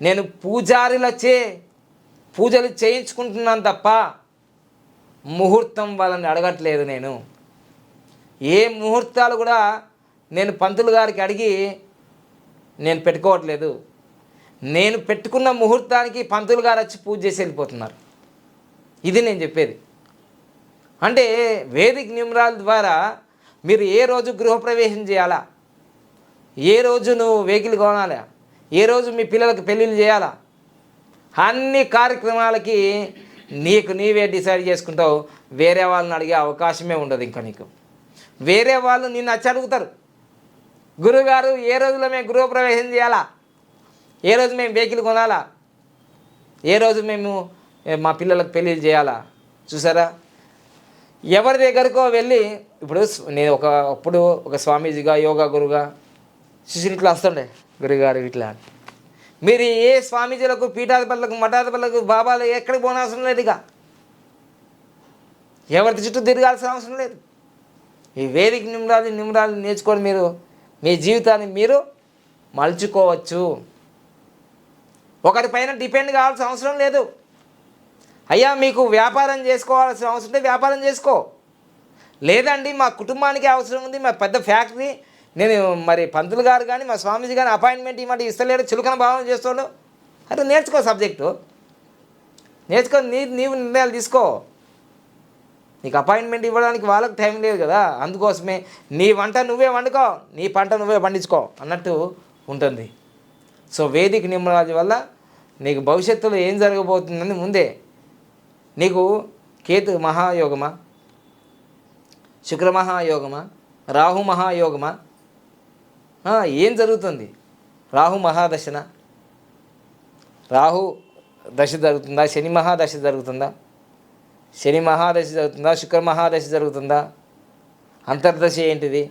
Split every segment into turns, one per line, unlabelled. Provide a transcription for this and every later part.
నేను పూజారులచే పూజలు చేయించుకుంటున్నాను తప్ప ముహూర్తం వాళ్ళని అడగట్లేదు. నేను ఏ ముహూర్తాలు కూడా నేను పంతులు గారికి అడిగి నేను పెట్టుకోవట్లేదు. నేను పెట్టుకున్న ముహూర్తానికి పంతులు గారు వచ్చి పూజ చేసి వెళ్ళిపోతున్నారు. ఇది నేను చెప్పేది. అంటే వేదిక న్యూమరాల్ ద్వారా మీరు ఏ రోజు గృహప్రవేశం చేయాలా, ఏ రోజు నువ్వు వెహికల్ కొనాలా, ఏ రోజు మీ పిల్లలకు పెళ్ళిళ్ళు చేయాలా, అన్ని కార్యక్రమాలకి నీకు నీవే డిసైడ్ చేసుకుంటావు. వేరే వాళ్ళని అడిగే అవకాశమే ఉండదు. ఇంకా నీకు వేరే వాళ్ళు నిన్ను వచ్చి అడుగుతారు, గురువుగారు ఏ రోజులో మేము గృహప్రవేశం చేయాలా, ఏ రోజు మేము వెహికల్ కొనాలా, ఏ రోజు మేము మా పిల్లలకు పెళ్ళిళ్ళు చేయాలా. చూసారా, ఎవరి దగ్గరకో వెళ్ళి ఇప్పుడు నేను అప్పుడు ఒక స్వామీజీగా యోగా గురుగా శిష్యులు ఇట్లా వస్తుండే, గురుగారు ఇట్లా. మీరు ఏ స్వామీజీలకు పీఠాధిపతులకు మఠాధిపతులకు బాబాలు ఎక్కడికి పోనవసరం లేదు. ఇక ఎవరి చుట్టూ తిరగాల్సిన అవసరం లేదు. ఈ వేదిక న్యూమరాలు నేర్చుకొని మీరు మీ జీవితాన్ని మీరు మలుచుకోవచ్చు. ఒకటి పైన డిపెండ్ కావాల్సిన అవసరం లేదు. అయ్యా మీకు వ్యాపారం చేసుకోవాల్సిన అవసరం ఉంటే వ్యాపారం చేసుకో, లేదండి మా కుటుంబానికి అవసరం ఉంది, మా పెద్ద ఫ్యాక్టరీ, నేను మరి పంతులు గారు కానీ మా స్వామీజీ కానీ అపాయింట్మెంట్ ఇవ్వమంటే ఇస్తలేడు, చులకన భావం చేస్తాడు, అదే నేర్చుకో, సబ్జెక్టు నేర్చుకొని నీవు నిర్ణయాలు తీసుకో. నీకు అపాయింట్మెంట్ ఇవ్వడానికి వాళ్ళకి టైం లేదు కదా, అందుకోసమే నీ వంట నువ్వే వండుకో, నీ పంట నువ్వే పండించుకో అన్నట్టు ఉంటుంది. సో వేదిక న్యూమరాలజీ వల్ల నీకు భవిష్యత్తులో ఏం జరగబోతుందని ముందే నీకు కేతు మహాయోగమా, శుక్ర మహాయోగమా, రాహు మహాయోగమా, ఏం జరుగుతుంది, రాహు మహాదశన, రాహు దశ జరుగుతుందా, శని మహాదశ జరుగుతుందా, శని మహాదశ జరుగుతుందా, శుక్ర మహాదశ జరుగుతుందా, అంతర్దశ ఏంటిది,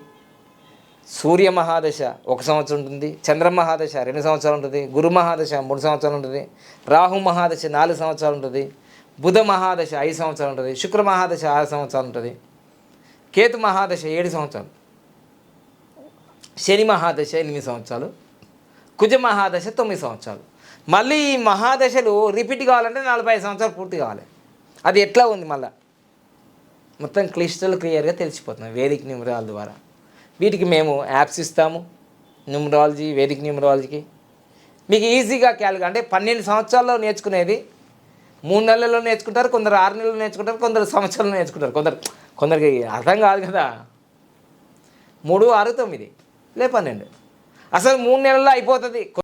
సూర్య మహాదశ 1 సంవత్సరం ఉంటుంది, చంద్ర మహాదశ 2 సంవత్సరాలు ఉంటుంది, గురు మహాదశ 3 సంవత్సరాలు ఉంటుంది, రాహు మహాదశ 4 సంవత్సరాలు ఉంటుంది, బుధ మహాదశ 5 సంవత్సరాలు ఉంటుంది, శుక్ర మహాదశ 6 సంవత్సరాలు ఉంటుంది, కేతు మహాదశ 7 సంవత్సరాలు, శని మహాదశ 8 సంవత్సరాలు, కుజ మహాదశ 9 సంవత్సరాలు. మళ్ళీ ఈ మహాదశలు రిపీట్ కావాలంటే 45 సంవత్సరాలు పూర్తి కావాలి. అది ఎట్లా ఉంది మళ్ళీ మొత్తం క్లియర్గా తెలిసిపోతుంది వేదిక న్యూమరాలజీ ద్వారా. వీటికి మేము యాప్స్ ఇస్తాము. న్యూమరాలజీ, వేదిక న్యూమరాలజీకి మీకు ఈజీగా అంటే 12 సంవత్సరాల్లో నేర్చుకునేది 3 నెలల్లో నేర్చుకుంటారు, కొందరు 6 నెలలు నేర్చుకుంటారు, కొందరు సంవత్సరాలు నేర్చుకుంటారు, కొందరికి అర్థం కాదు కదా. 3, 6, 9 లే 12 అసలు 3 నెలల్లో అయిపోతుంది.